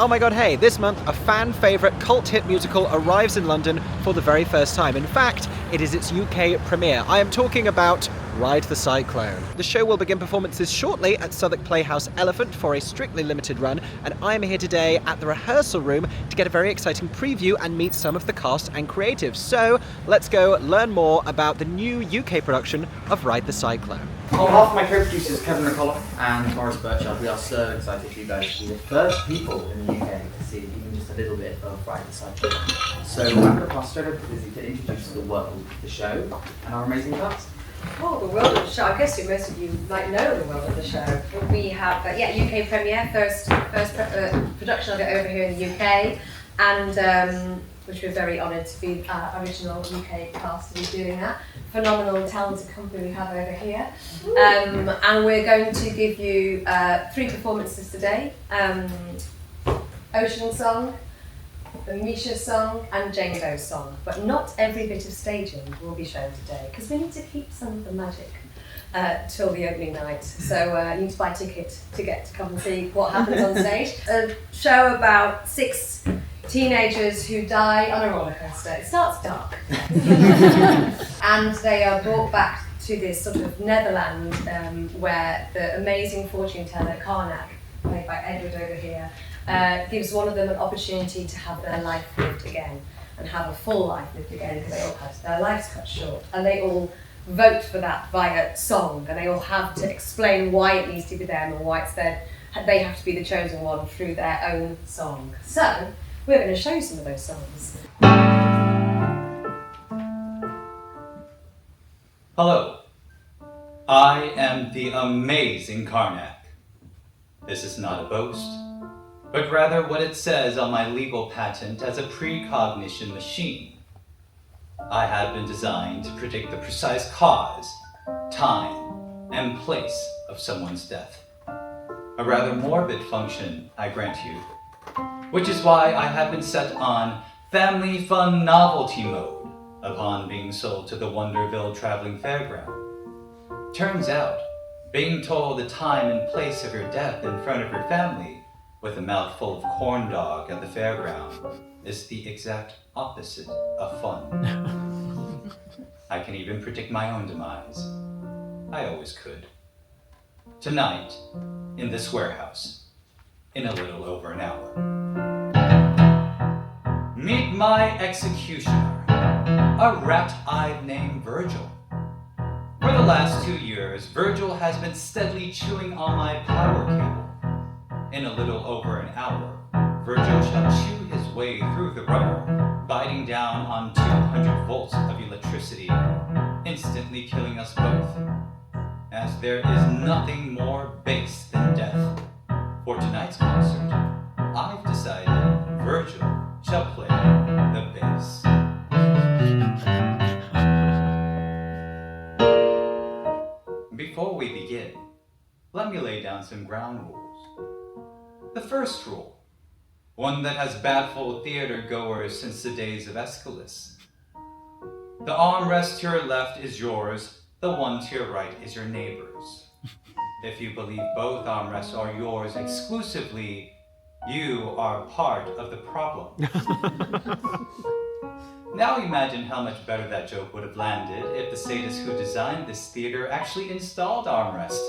Oh my god, hey, this month a fan favourite cult hit musical arrives in London for the very first time. In fact, it is its UK premiere. I am talking about Ride the Cyclone. The show will begin performances shortly at Southwark Playhouse Elephant for a strictly limited run, and I am here today at the rehearsal room to get a very exciting preview and meet some of the cast and creatives. So let's go learn more about the new UK production of Ride the Cyclone. On behalf of my co-producers Kevin McCollum and Maurice Birchall, we are so excited for you guys to be the first people in the UK to see even just a little bit of Ride the Cyclone. So I'm going to pass straight over to Lizzie to introduce the world, the show, and our amazing cast. Oh, the world of the show. I guess most of you might know the world of the show. We have, UK premiere, first production of it over here in the UK, and which we're very honoured to be our original UK cast to be doing that. Phenomenal, talented company we have over here. And we're going to give you 3 performances today. Ocean Song, the Misha song and Jane Doe song, but not every bit of staging will be shown today because we need to keep some of the magic till the opening night. So you need to buy a ticket to get to come and see what happens on stage. A show about 6 teenagers who die on a roller coaster. It starts dark, and they are brought back to this sort of Netherland where the amazing fortune teller Karnak, played by Edward over here, gives one of them an opportunity to have their life lived again and have a full life lived again because they all had their lives cut short, and they all vote for that via song, and they all have to explain why it needs to be them and why it's they have to be the chosen one through their own song. So we're going to show you some of those songs. Hello, I am the amazing Karnak. This is not a boast, but rather what it says on my legal patent as a precognition machine. I have been designed to predict the precise cause, time, and place of someone's death. A rather morbid function, I grant you, which is why I have been set on Family Fun Novelty Mode upon being sold to the Wonderville Traveling Fairground. Turns out, being told the time and place of your death in front of your family with a mouthful of corn dog at the fairground is the exact opposite of fun. I can even predict my own demise. I always could. Tonight, in this warehouse, in a little over an hour. Meet my executioner, a rat-eyed named Virgil. For the last 2 years, Virgil has been steadily chewing on my power cable. In a little over an hour, Virgil shall chew his way through the rubber, biting down on 200 volts of electricity, instantly killing us both. As there is nothing more base than death. For tonight's concert, I've decided Virgil shall play the bass. Before we begin, let me lay down some ground rules. The first rule, one that has baffled theater goers since the days of Aeschylus. The armrest to your left is yours, the one to your right is your neighbor's. If you believe both armrests are yours exclusively, you are part of the problem. Now imagine how much better that joke would have landed if the sadist who designed this theater actually installed armrest.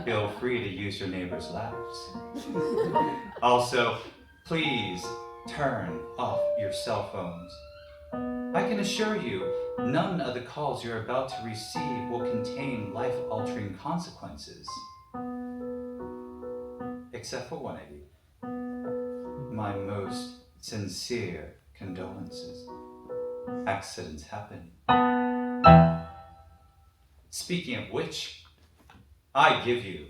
Feel free to use your neighbor's laughs. Also, please turn off your cell phones. I can assure you, none of the calls you're about to receive will contain life-altering consequences. Except for one of you. My most sincere condolences. Accidents happen. Speaking of which, I give you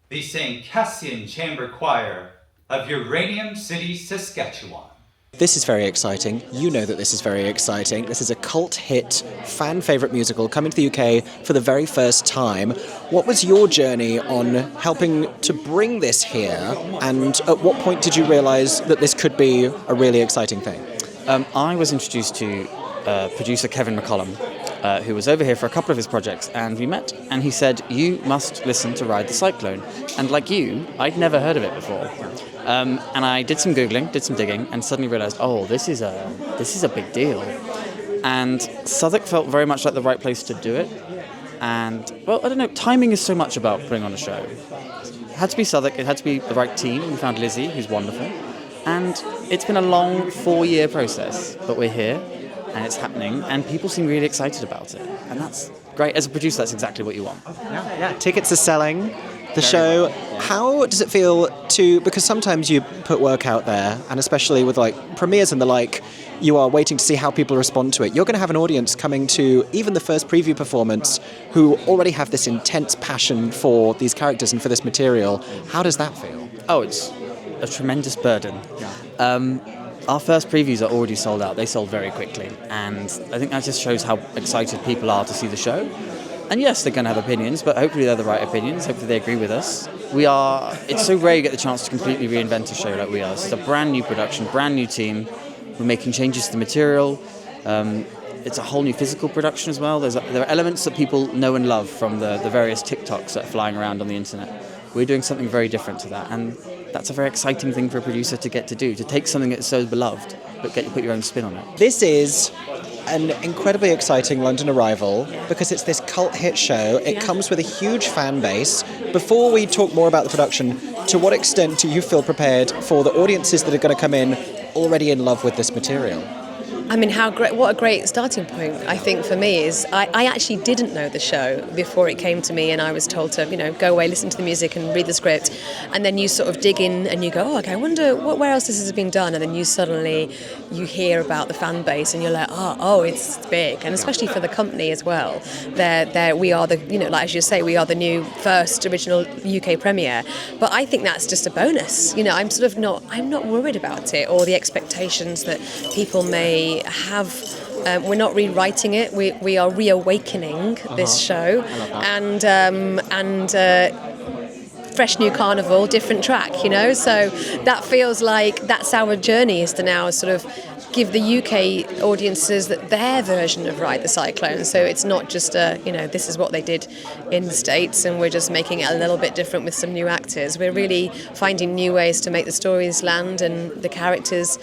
the St. Cassian Chamber Choir of Uranium City, Saskatchewan. This is very exciting. You know that this is very exciting. This is a cult hit, fan favourite musical coming to the UK for the very first time. What was your journey on helping to bring this here, and at what point did you realise that this could be a really exciting thing? I was introduced to producer Kevin McCollum, who was over here for a couple of his projects, and we met, and he said, you must listen to Ride the Cyclone. And like you, I'd never heard of it before. And I did some Googling, did some digging, and suddenly realised, oh, this is a big deal. And Southwark felt very much like the right place to do it. And, well, I don't know, timing is so much about putting on a show. It had to be Southwark, it had to be the right team. We found Lizzie, who's wonderful. And it's been a long 4-year process, but we're here, and it's happening, and people seem really excited about it. And that's great. As a producer, that's exactly what you want. Yeah, tickets are selling. The show, how does it feel because sometimes you put work out there, and especially with like premieres and the like, you are waiting to see how people respond to it. You're going to have an audience coming to even the first preview performance who already have this intense passion for these characters and for this material. How does that feel? Oh, it's a tremendous burden. Our first previews are already sold out. They sold very quickly, and I think that just shows how excited people are to see the show. And yes, they're going to have opinions, but hopefully they're the right opinions. Hopefully they agree with us. It's so rare you get the chance to completely reinvent a show like we are. This is a brand new production, brand new team. We're making changes to the material. It's a whole new physical production as well. There are elements that people know and love from the various TikToks that are flying around on the internet. We're doing something very different to that, and that's a very exciting thing for a producer to get to do, to take something that's so beloved, but get to put your own spin on it. This is an incredibly exciting London arrival because it's this cult hit show. It comes with a huge fan base. Before we talk more about the production, to what extent do you feel prepared for the audiences that are going to come in already in love with this material? I mean, what a great starting point, I think, for me is I actually didn't know the show before it came to me, and I was told to, go away, listen to the music and read the script, and then you sort of dig in and you go, oh, okay, I wonder where else this has been done, and then you hear about the fan base and you're like, oh, it's big, and especially for the company as well. We are the, like as you say, we are the new first original UK premiere, but I think that's just a bonus. I'm not worried about it or the expectations that people may have. We're not rewriting it. We are reawakening this show, and fresh new carnival, different track. So that feels like that's our journey, is to now sort of give the UK audiences their version of Ride the Cyclone. So it's not just this is what they did in the States, and we're just making it a little bit different with some new actors. We're really finding new ways to make the stories land, and the characters.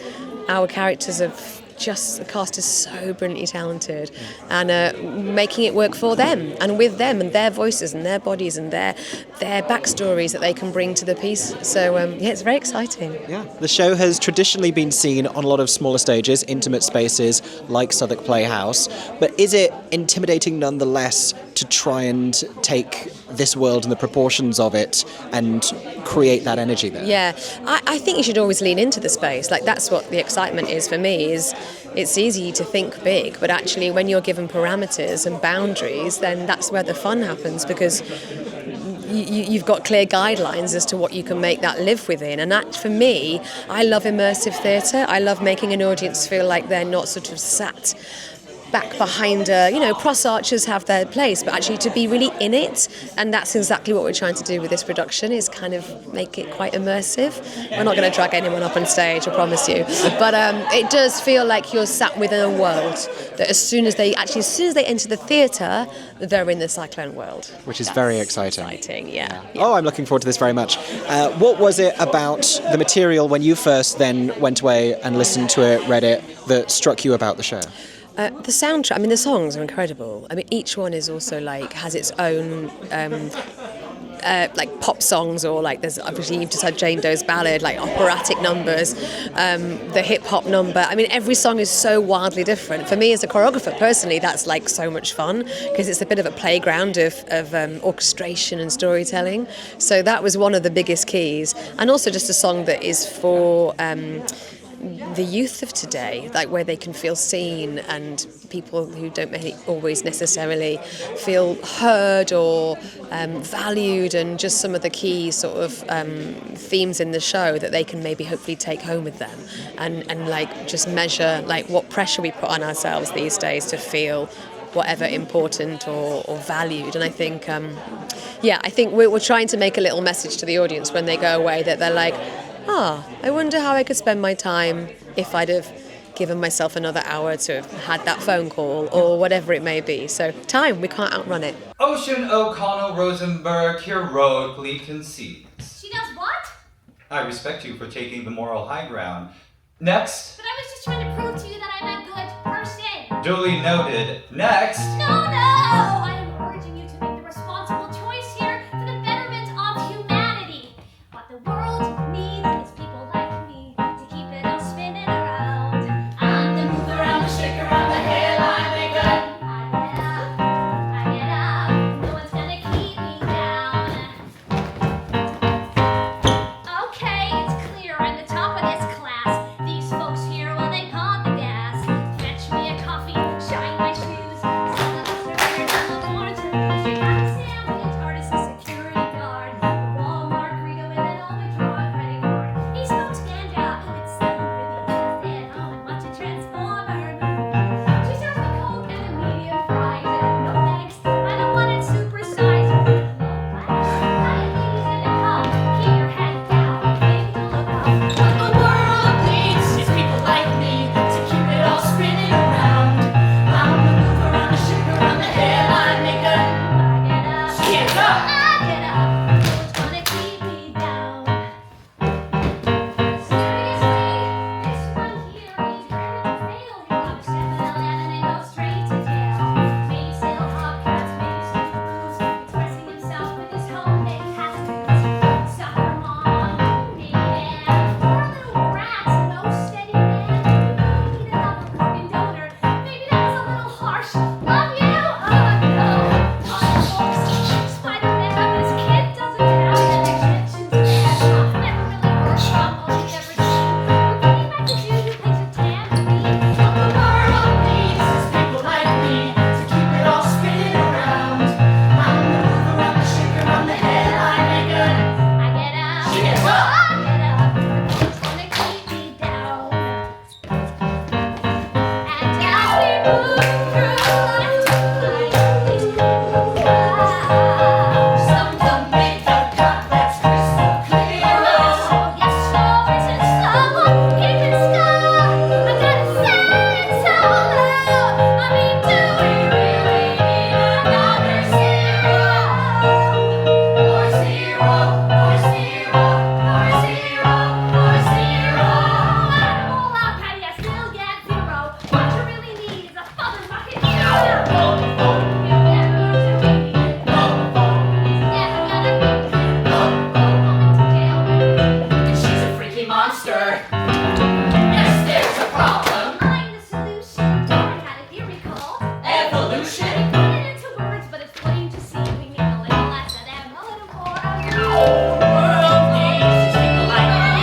Our characters the cast is so brilliantly talented, and making it work for them and with them and their voices and their bodies and their backstories that they can bring to the piece. So it's very exciting. Yeah, the show has traditionally been seen on a lot of smaller stages, intimate spaces like Southwark Playhouse, but is it intimidating nonetheless to try and take this world and the proportions of it and create that energy there? Yeah, I think you should always lean into the space. Like, that's what the excitement is for me, is it's easy to think big, but actually when you're given parameters and boundaries, then that's where the fun happens, because you've got clear guidelines as to what you can make that live within. And that, for me, I love immersive theatre. I love making an audience feel like they're not sort of sat back behind cross archers have their place, but actually to be really in it. And that's exactly what we're trying to do with this production, is kind of make it quite immersive. We're not going to drag anyone up on stage, I promise you, but it does feel like you're sat within a world that as soon as they enter the theatre, they're in the Cyclone world, which is very exciting. Yeah. Oh, I'm looking forward to this very much. What was it about the material when you first then went away and listened to it, read it, that struck you about the show? The soundtrack, I mean, the songs are incredible. I mean, each one is also has its own pop songs, or there's obviously you've just had Jane Doe's ballad, operatic numbers, the hip hop number. I mean, every song is so wildly different. For me as a choreographer, personally, that's so much fun, because it's a bit of a playground of orchestration and storytelling. So that was one of the biggest keys, and also just a song that is for the youth of today, where they can feel seen, and people who don't always necessarily feel heard or valued, and just some of the key sort of themes in the show that they can maybe hopefully take home with them, and just measure what pressure we put on ourselves these days to feel whatever important or valued. And I think I think we're trying to make a little message to the audience when they go away, that they're like, I wonder how I could spend my time if I'd have given myself another hour to have had that phone call, or whatever it may be. So time, we can't outrun it. Ocean O'Connell Rosenberg heroically concedes. She does what? I respect you for taking the moral high ground. Next. But I was just trying to prove to you that I'm a good person. Duly noted. Next. No, I am urging you to make the responsible choice here for the betterment of humanity. What the world needs is people like me to keep it all spinning around. I'm the move around, the shake around, the hairline maker. I get up, no one's gonna keep me down. Okay, it's clear I'm the top of this class. These folks here, well, they pump the gas. Fetch me a coffee, shine my shoes. Send the server down the corner to she got a sandwich, artist, a security guard. A Walmart burrito and an overdraw credit card. He smokes ganja, it's so pretty. Stay at home and watch a transformer movie. She serves me Coke and a medium fries. No thanks, I don't want it supersized. I have ladies in a cup, keep your head down, baby, don't look up. What the world needs is people like me to keep it all spinning around. I'm the move around, the shake around, the hairline maker. I get up, no one's gonna keep me down. Seriously, this one here is ready to fail. He probably 7-Eleven and goes straight to jail. Maybe sail hubcaps, maybe scoop booze, expressing himself with his homemade tattoos. Soccer mom, maybe dad, or a little brat, no steady man. Maybe another organ donor. Maybe that was a little harsh. Love you, no. Comic books, Spider-Man, but this kid doesn't count. And extensions bad. Never really worked on most never seen. But maybe back to you who plays a tambourine. What the world needs is people like me to keep it all spinning around. I'm the move around, the shake around, the headline maker. I get up, she gets up, I get up. No one's gonna keep me down. And as we move through life tonight, these cool clouds, some don't make the cut that's crystal clear. Oh, yes, sure, isn't someone keeping score? I gotta say it so loud. I mean, do we really need another zero? Or zero, or zero, or zero, or zero. Out of all our petty, I still get zero. What you really need is a motherfucking hero. You get me to be never gonna be going to jail. And she's a freaky monster. Yes, there's a problem. I'm the solution. Darwin had a theory called evolution. He put it into words, but it's plain to see we need a little less of them, a little more of you. World needs is people like me.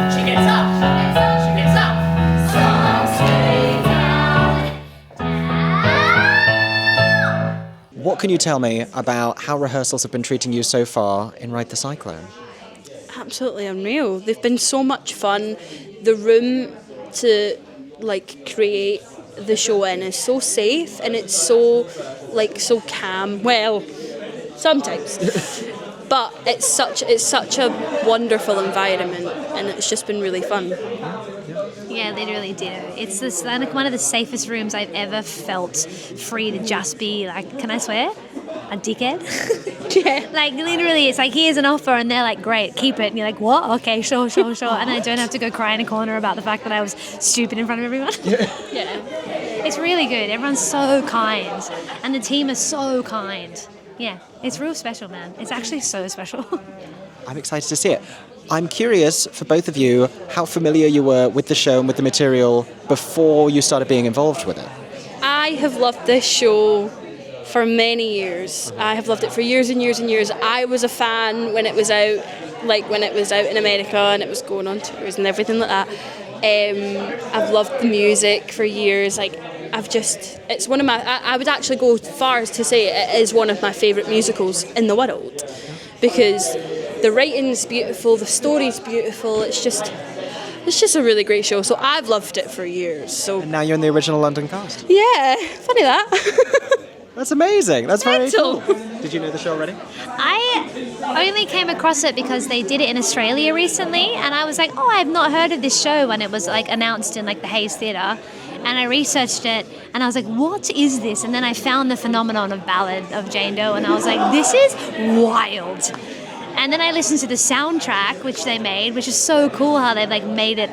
She gets up. She gets up. Some stay down. What can you tell me about how rehearsals have been treating you so far in Ride the Cyclone? Absolutely unreal. They've been so much fun. The room to create the show in is so safe and it's so calm. Well, sometimes. But it's such a wonderful environment and it's just been really fun. Yeah, they really do. It's this one of the safest rooms I've ever felt free to just be like, can I swear? A dickhead? Yeah. Like literally, it's like, here's an offer and they're like, great, keep it. And you're like, what? Okay, sure. And I don't have to go cry in a corner about the fact that I was stupid in front of everyone. Yeah. It's really good. Everyone's so kind. And the team is so kind. Yeah, it's real special, man. It's actually so special. I'm excited to see it. I'm curious, for both of you, how familiar you were with the show and with the material before you started being involved with it. I have loved this show for many years. I have loved it for years and years and years. I was a fan when it was out, when it was out in America and it was going on tours and everything like that. I've loved the music for years. It's one of my, I would actually go far as to say it is one of my favourite musicals in the world because the writing's beautiful, the story's beautiful, it's just a really great show. So I've loved it for years. So And now you're in the original London cast. yeah, funny that. That's amazing. That's very Mental. cool. Did you know the show already? I only came across it because they did it in Australia recently, and I was like, oh, I have not heard of this show when it was like announced in like the Hayes Theatre. And I researched it, and I was like, what is this? And then I found the phenomenon of Ballad of Jane Doe, and I was like, this is wild. And then I listened to the soundtrack, which they made, which is so cool how they've like made it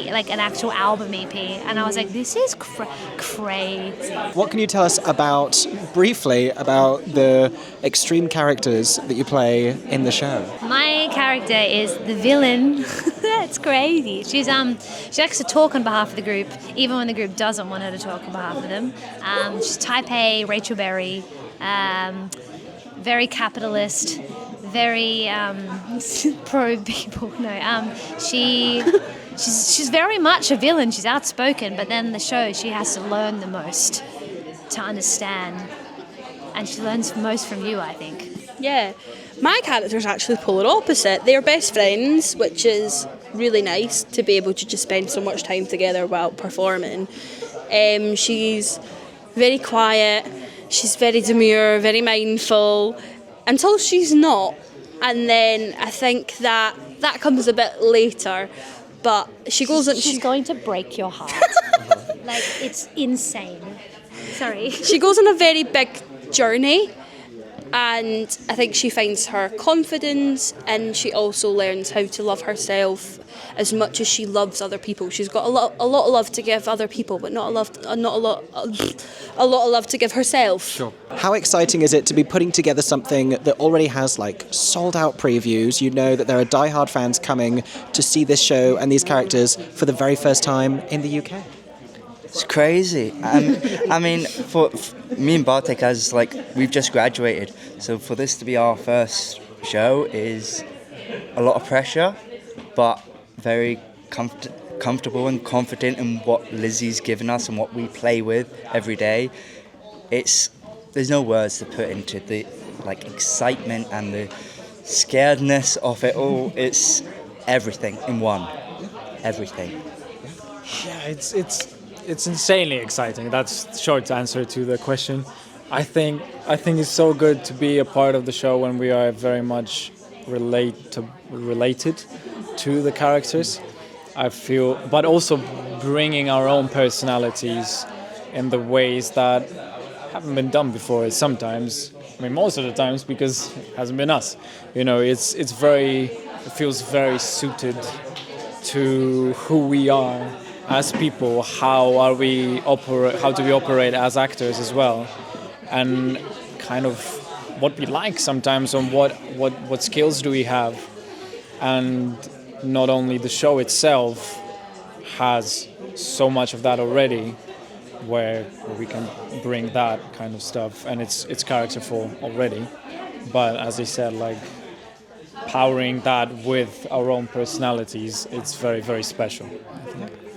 like an actual album EP. And I was like, this is crazy. What can you tell us briefly about the extreme characters that you play in the show? My character is the villain. That's crazy. She likes to talk on behalf of the group, even when the group doesn't want her to talk on behalf of them. She's type A, Rachel Berry, very capitalist, very pro people. No, she's very much a villain. She's outspoken, but then the show she has to learn the most to understand, and she learns most from you, I think. Yeah, my character's actually polar opposite. They're best friends, which is really nice to be able to just spend so much time together while performing. She's very quiet, she's very demure, very mindful, until she's not. And then I think that comes a bit later. But she's going to break your heart. Like, it's insane. Sorry. She goes on a very big journey, and I think she finds her confidence, and she also learns how to love herself as much as she loves other people. She's got a lot of love to give other people, but not a lot of love to give herself. Sure. How exciting is it to be putting together something that already has like sold out previews? You know that there are diehard fans coming to see this show and these characters for the very first time in the UK. It's crazy. I mean, for me and Bartek, as like we've just graduated, so for this to be our first show is a lot of pressure, but very comfortable and confident in what Lizzie's given us and what we play with every day. There's no words to put into the like excitement and the scaredness of it all. It's everything in one. Everything. Yeah, it's insanely exciting. That's the short answer to the question. I think it's so good to be a part of the show when we are very much related to the characters. I feel, but also bringing our own personalities in the ways that haven't been done before. Sometimes, I mean, most of the times, because it hasn't been us. You know, it feels very suited to who we are as people. How do we operate as actors as well, and kind of what we like sometimes, on what skills do we have. And not only the show itself has so much of that already, where we can bring that kind of stuff, and it's characterful already, but as I said, like powering that with our own personalities, it's very, very special,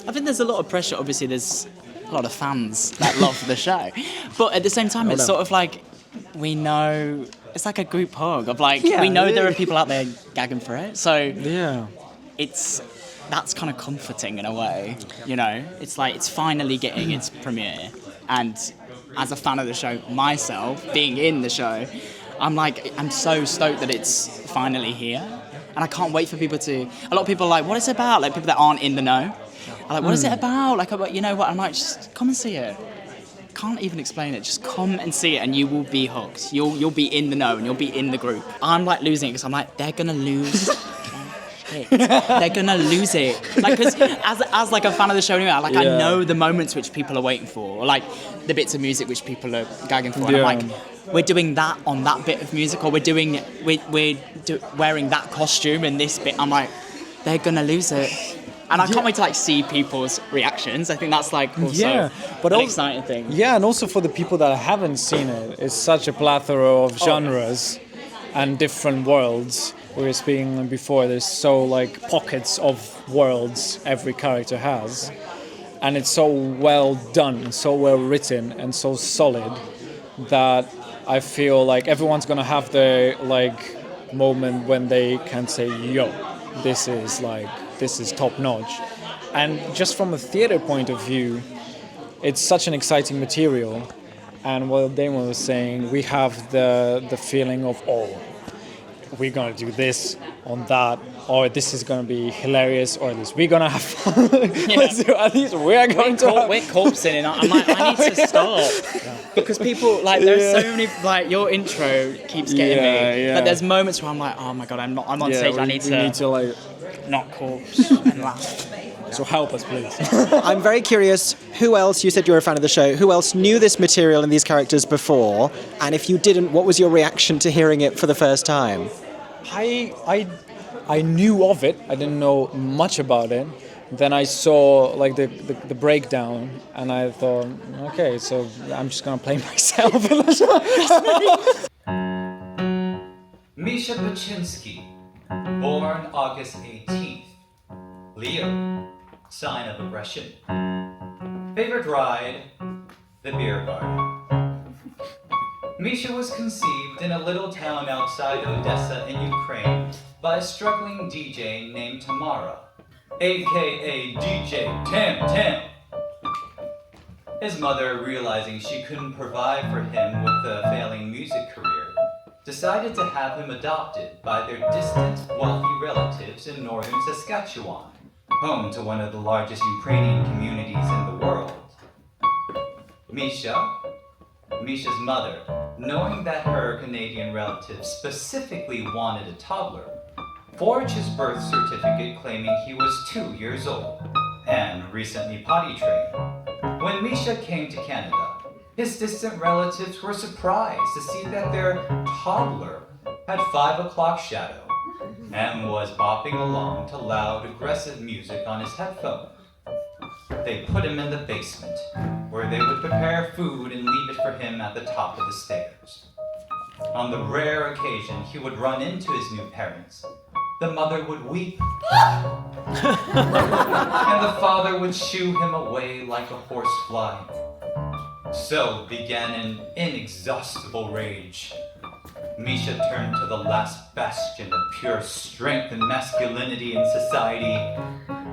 I think there's a lot of pressure. Obviously, there's a lot of fans that love the show, but at the same time, it's sort of like we know it's like a group hug of like we know there are people out there gagging for it. So that's kind of comforting in a way. You know, it's like it's finally getting its premiere, and as a fan of the show myself, being in the show, I'm so stoked that it's finally here, and I can't wait for people to. A lot of people are like, what is it about? Like people that aren't in the know. I'm like, what is it about? Like, you know what? I'm like, just come and see it. Can't even explain it. Just come and see it, and you will be hooked. You'll be in the know, and you'll be in the group. I'm like losing it because I'm like, they're gonna lose. They're gonna lose it. Like, cause as like a fan of the show anyway, I know the moments which people are waiting for, or like the bits of music which people are gagging for. And I'm like, we're doing that on that bit of music, or we're wearing that costume in this bit. I'm like, they're gonna lose it. And I can't wait to like see people's reactions. I think that's like also an exciting thing. Yeah, and also for the people that haven't seen it, it's such a plethora of genres and different worlds. We were speaking before, there's so like pockets of worlds every character has. And it's so well done, so well written, and so solid that I feel like everyone's gonna have their like moment when they can say, yo, this is top notch. And just from a theatre point of view, it's such an exciting material, And what Damon was saying, we have the feeling of, oh, we're gonna do this on that, or this is gonna be hilarious, or at least we're gonna have fun. At least we're going to have... We're corpsing it. I'm like, I need to stop. Because people, like, there's so many, like, your intro keeps getting me. Yeah. But there's moments where I'm like, oh my God, I'm on stage, I need to like... not corpse and laugh. So help us, please. I'm very curious, who else, you said you were a fan of the show, who else knew this material and these characters before? And if you didn't, what was your reaction to hearing it for the first time? I knew of it. I didn't know much about it. Then I saw like the breakdown, and I thought, okay, so I'm just gonna play myself. Misha Paczynski, born August 18th. Leo, sign of aggression. Favorite ride, the beer garden. Misha was conceived in a little town outside Odessa in Ukraine by a struggling DJ named Tamara, aka DJ Tam. His mother, realizing she couldn't provide for him with a failing music career, decided to have him adopted by their distant, wealthy relatives in northern Saskatchewan, home to one of the largest Ukrainian communities in the world. Misha's mother, knowing that her Canadian relatives specifically wanted a toddler, forged his birth certificate claiming he was 2 years old and recently potty trained. When Misha came to Canada, his distant relatives were surprised to see that their toddler had 5 o'clock shadow and was bopping along to loud, aggressive music on his headphones. They put him in the basement, where they would prepare food and leave it for him at the top of the stairs. On the rare occasion he would run into his new parents, the mother would weep, and the father would shoo him away like a horsefly. So began an inexhaustible rage. Misha turned to the last bastion of pure strength and masculinity in society,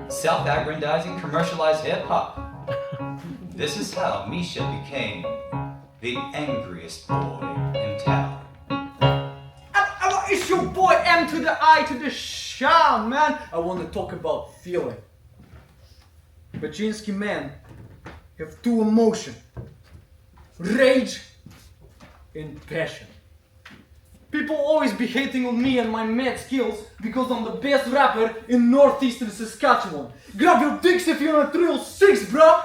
self-aggrandizing commercialized hip-hop. This is how Misha became the angriest boy in town. It's your boy M to the I to the Sha, man. I want to talk about feeling. Paczynski men have two emotions: rage and passion. People always be hating on me and my mad skills because I'm the best rapper in northeastern Saskatchewan. Grab your dicks if you're on a thrill 6, bro.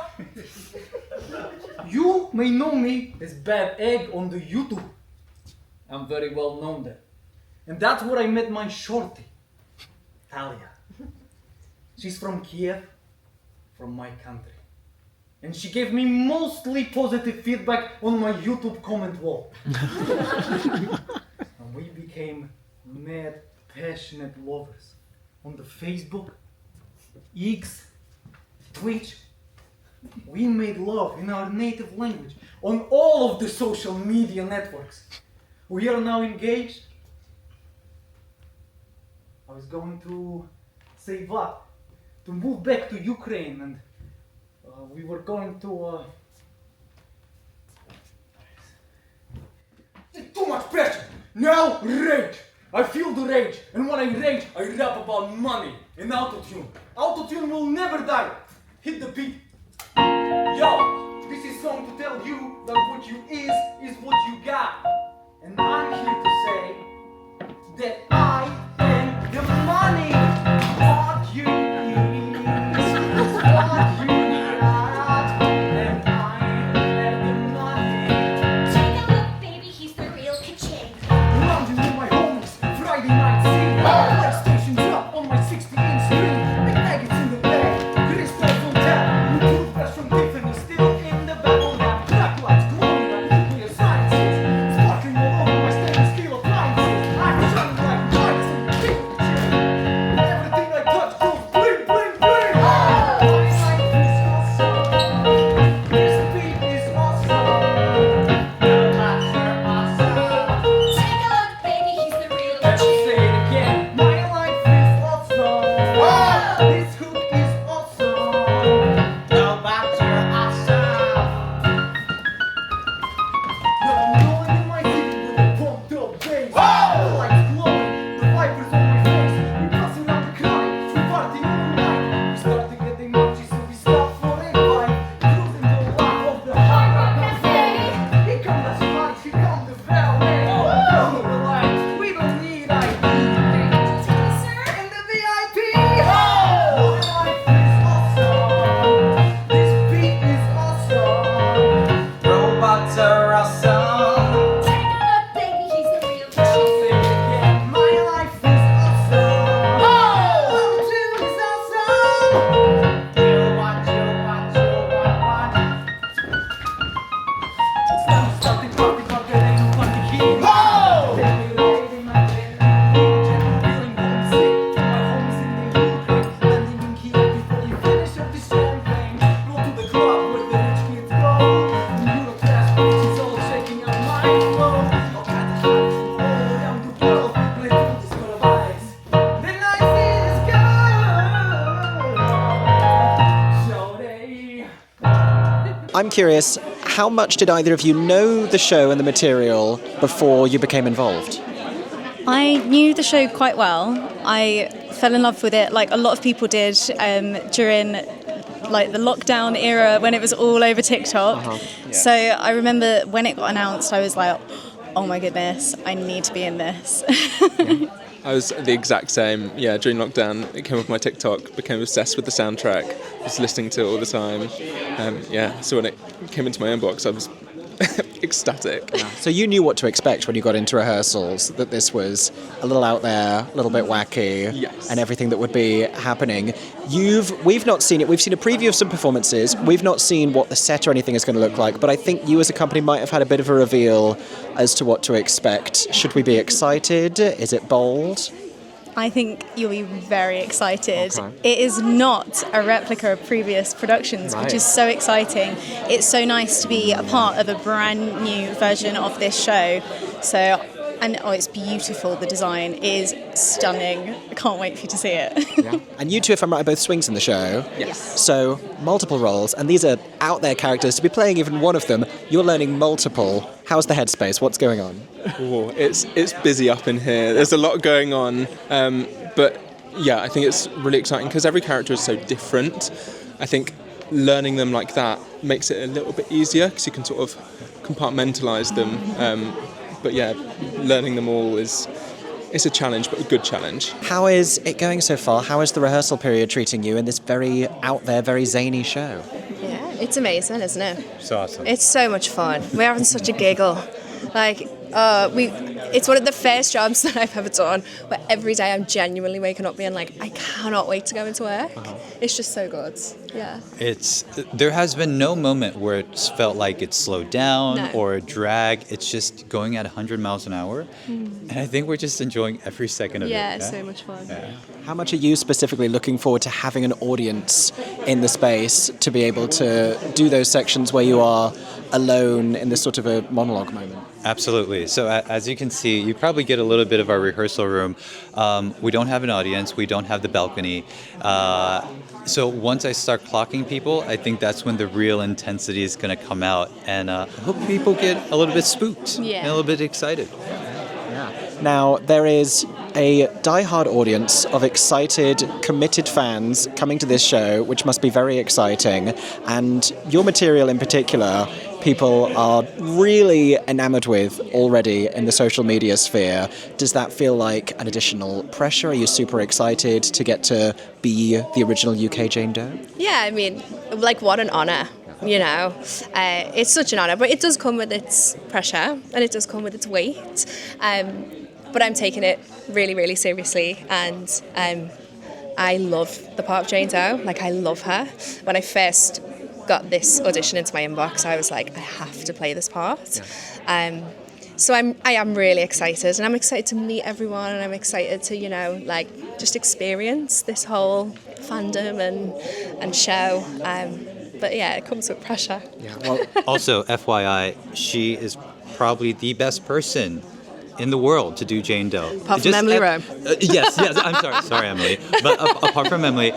You may know me as Bad Egg on the YouTube. I'm very well known there. And that's where I met my shorty, Talia. She's from Kiev, from my country. And she gave me mostly positive feedback on my YouTube comment wall. And we became mad, passionate lovers on the Facebook, X, Twitch. We made love in our native language on all of the social media networks. We are now engaged. I was going to save up to move back to Ukraine, and we were going to too much pressure. Now rage. I feel the rage, and when I rage, I rap about money and autotune. Autotune will never die. Hit the beat. Yo, this is song to tell you that what you is what you got. And I'm here to say that I am the money. What you need is what you got. And I am the money. Take a look, baby, he's the real ka-ching. Lounging with my homies, Friday night scene. PlayStation's up on my 60-inch screen. Big nuggets in the bag, crystal full tap. Toothbrush from Tiffany still in the bubble wrap. Black lights glowing like nuclear sciences. Sparkling all over my stainless steel I'm curious, how much did either of you know the show and the material before you became involved? I knew the show quite well. I fell in love with it like a lot of people did during like the lockdown era when it was all over TikTok. So I remember when it got announced, I was like, oh my goodness, I need to be in this. I was the exact same. Yeah, during lockdown, it came off my TikTok, became obsessed with the soundtrack, was listening to it all the time. So when it came into my inbox, I was ecstatic. So you knew what to expect when you got into rehearsals, that this was a little out there, a little bit wacky, and everything that would be happening. We've not seen it. We've seen a preview of some performances. We've not seen what the set or anything is going to look like, but I think you as a company might have had a bit of a reveal as to what to expect. Should we be excited? Is it bold? I think you'll be very excited. It is not a replica of previous productions, which is so exciting. It's so nice to be a part of a brand new version of this show. It's beautiful. The design is stunning. I can't wait for you to see it. And you two, if I'm right, are both swings in the show. Yes. So multiple roles, and these are out there characters. To be playing even one of them, you're learning multiple. How's the headspace? What's going on? Ooh, it's busy up in here. There's a lot going on. But yeah, I think it's really exciting because every character is so different. I think learning them like that makes it a little bit easier because you can sort of compartmentalise them. But yeah, learning them all it's a challenge, but a good challenge. How is it going so far? How is the rehearsal period treating you in this very out there, very zany show? Yeah, it's amazing, isn't it? It's awesome. It's so much fun. We're having such a giggle. It's one of the first jobs that I've ever done where every day I'm genuinely waking up being like, I cannot wait to go into work. It's just so good. Yeah. There has been no moment where it's felt like it's slowed down No. or a drag. It's just going at 100 miles an hour. And I think we're just enjoying every second of it. Yeah, it's so much fun. Yeah. How much are you specifically looking forward to having an audience in the space to be able to do those sections where you are alone in this sort of a monologue moment? Absolutely. So as you can see, you probably get a little bit of our rehearsal room. We don't have an audience. We don't have the balcony. So once I start clocking people, I think that's when the real intensity is going to come out. And I hope people get a little bit spooked and a little bit excited. Now, there is a die-hard audience of excited, committed fans coming to this show, which must be very exciting. And your material in particular, people are really enamoured with already in the social media sphere. Does that feel like an additional pressure? Are you super excited to get to be the original UK Jane Doe? Yeah, I mean, like, what an honour. You know, it's such an honour, but it does come with its pressure and it does come with its weight. But I'm taking it really, really seriously, and I love the part of Jane Doe. Like, I love her. When I first got this audition into my inbox, I was like, I have to play this part. So I am really excited, and I'm excited to meet everyone, and I'm excited to, just experience this whole fandom and show. But yeah, it comes with pressure. Also, FYI, she is probably the best person in the world to do Jane Doe. Apart from Emily Rowe. Yes, I'm sorry, Emily. But apart from Emily,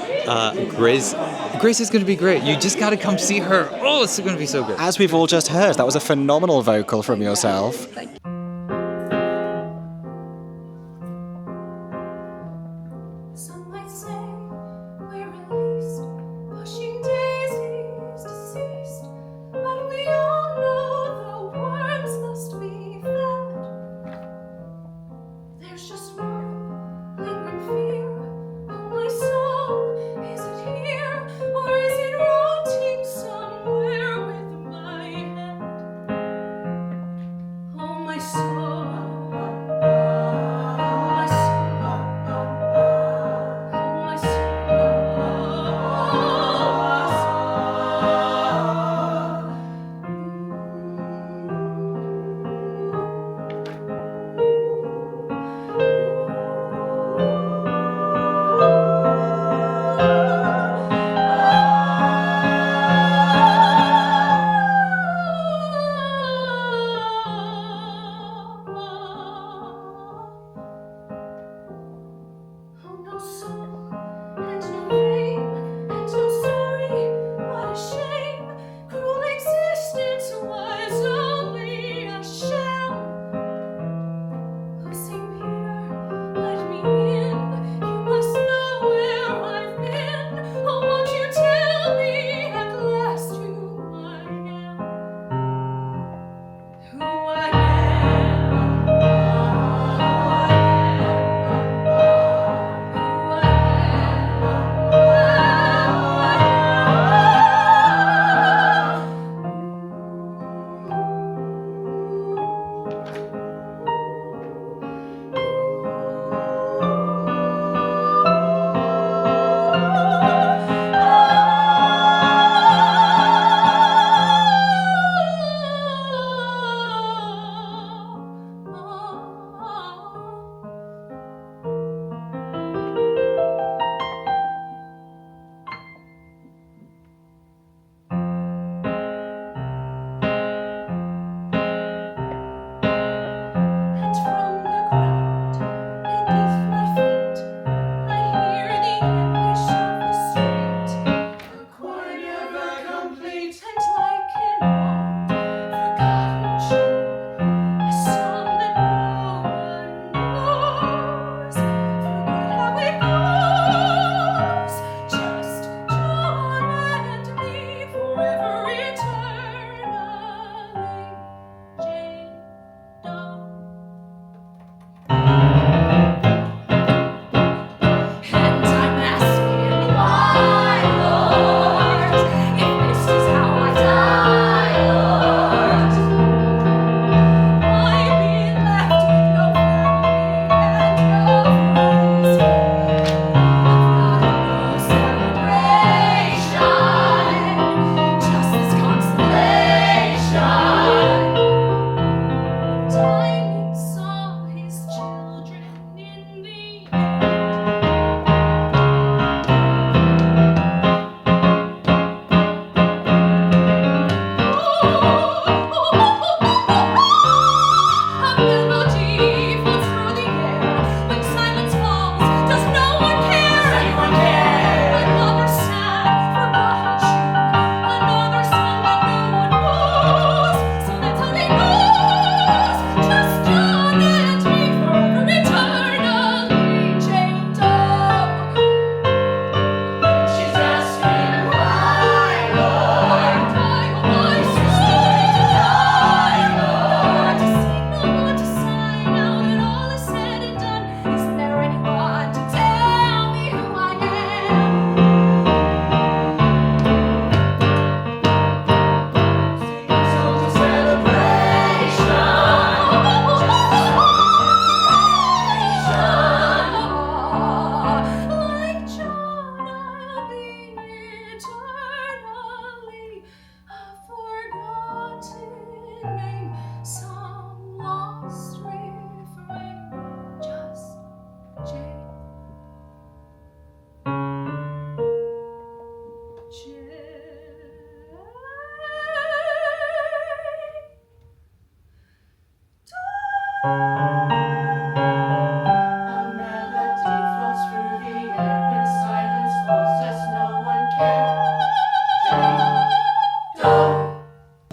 Grace is going to be great. You just got to come see her. Oh, it's going to be so good. As we've all just heard, that was a phenomenal vocal from yourself. Some might say we're released, pushing daisies deceased, but we all know the worms must be fed. There's just one lingering fear. Oh, my soul, is it here, or is it rotting somewhere with my head? Oh, my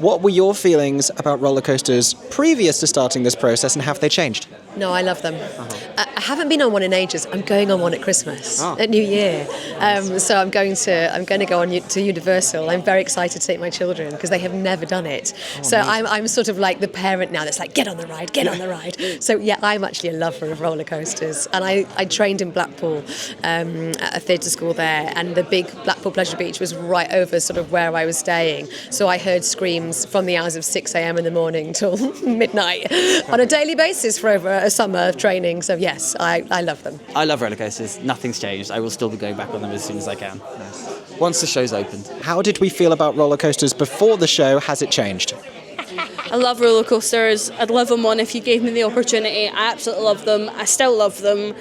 What were your feelings about roller coasters previous to starting this process, and have they changed? No, I love them. I haven't been on one in ages. I'm going on one at Christmas, at New Year. So I'm going to go on to Universal. I'm very excited to take my children because they have never done it. So I'm sort of like the parent now that's like, get on the ride, get on the ride. So yeah, I'm actually a lover of roller coasters, and I trained in Blackpool at a theatre school there, and the big Blackpool Pleasure Beach was right over sort of where I was staying. So I heard screams from the hours of 6 a.m. in the morning till midnight on a daily basis for over a summer of training. So yes, I love them. I love roller coasters. Nothing's changed. I will still be going back on them as soon as I can. Once the show's opened. How did we feel about roller coasters before the show? Has it changed? I love roller coasters. I'd live on one if you gave me the opportunity. I absolutely love them. I still love them.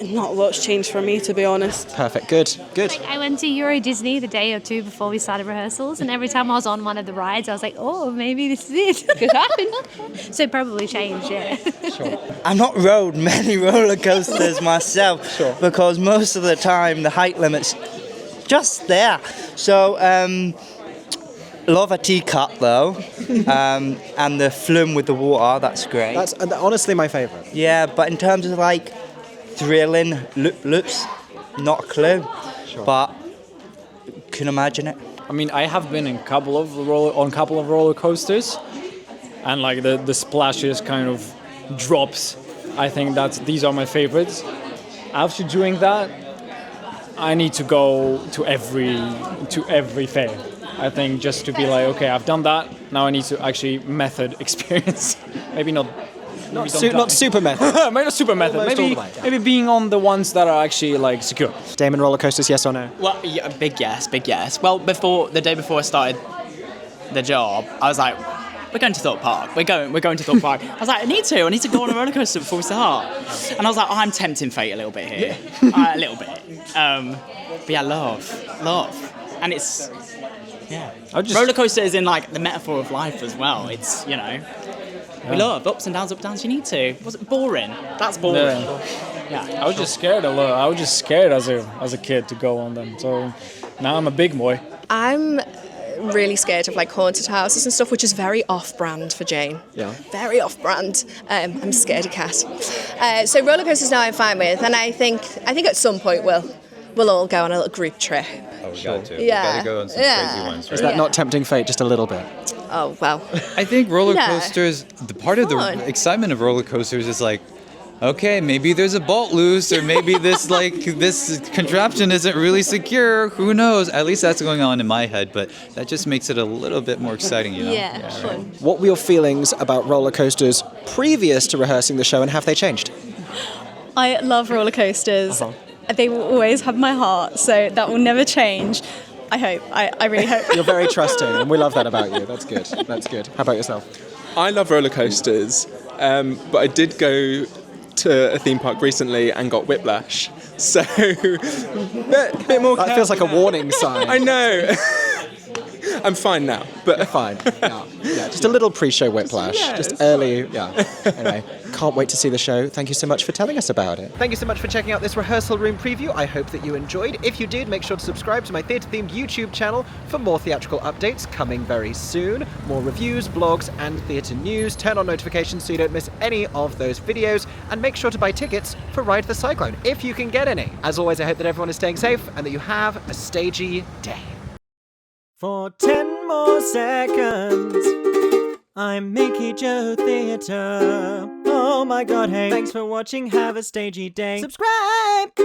Not a lot's changed for me, to be honest. Perfect. Good. Like, I went to Euro Disney the day or two before we started rehearsals, and every time I was on one of the rides, I was like, oh, maybe this is it. Could happen. So it probably changed, yeah. I've not rode many roller coasters myself because most of the time the height limit's just there. So, love a teacup though, and the flume with the water, that's great. That's honestly my favourite. Yeah, but in terms of like thrilling loops, not a clue, but can imagine it. I mean, I have been in a couple of roller coasters, and like the splashes kind of drops. I think these are my favorites. After doing that, I need to go to every fair. I think just to be like, okay, I've done that. Now I need to actually method experience. Maybe not. Not super method. Maybe not super method. Maybe being on the ones that are actually like secure. Damon, roller coasters, yes or no? Well, yeah, big yes. Well, the day before I started the job, I was like, we're going to Thorpe Park. We're going to Thorpe Park. I was like, I need to go on a roller coaster before we start. And I was like, oh, I'm tempting fate a little bit here, a little bit. But yeah, love, and it's roller coaster is in like the metaphor of life as well. It's we love ups and downs. You need to. Was it boring? That's boring. Yeah. I was just scared a lot. I was just scared as a kid to go on them. So now I'm a big boy. I'm really scared of like haunted houses and stuff, which is very off-brand for Jane. Yeah. Very off-brand. I'm a scaredy cat. So roller coasters now I'm fine with, and I think at some point we'll all go on a little group trip. Oh, we got to. Yeah. We gotta go on some crazy ones, right? Is that not tempting fate just a little bit? Oh, well. I think roller No. coasters, the part of the excitement of roller coasters is like, okay, maybe there's a bolt loose, or maybe this contraption isn't really secure. Who knows? At least that's going on in my head, but that just makes it a little bit more exciting, you know? Yeah, fun. What were your feelings about roller coasters previous to rehearsing the show, and have they changed? I love roller coasters. They will always have my heart, so that will never change. I hope. I really hope. You're very trusting, and we love that about you. That's good. How about yourself? I love roller coasters, but I did go to a theme park recently and got whiplash. So, bit more. That feels like a warning sign. I know. I'm fine now, but you're fine. Yeah, just a little pre-show whiplash, just early. Yeah. Anyway, can't wait to see the show. Thank you so much for telling us about it. Thank you so much for checking out this rehearsal room preview. I hope that you enjoyed. If you did, make sure to subscribe to my theatre-themed YouTube channel for more theatrical updates coming very soon. More reviews, blogs, and theatre news. Turn on notifications so you don't miss any of those videos, and make sure to buy tickets for Ride the Cyclone if you can get any. As always, I hope that everyone is staying safe and that you have a stagey day. For 10 more seconds, I'm MickeyJoTheatre. Oh my god, hey. Thanks for watching, have a stagey day. Subscribe!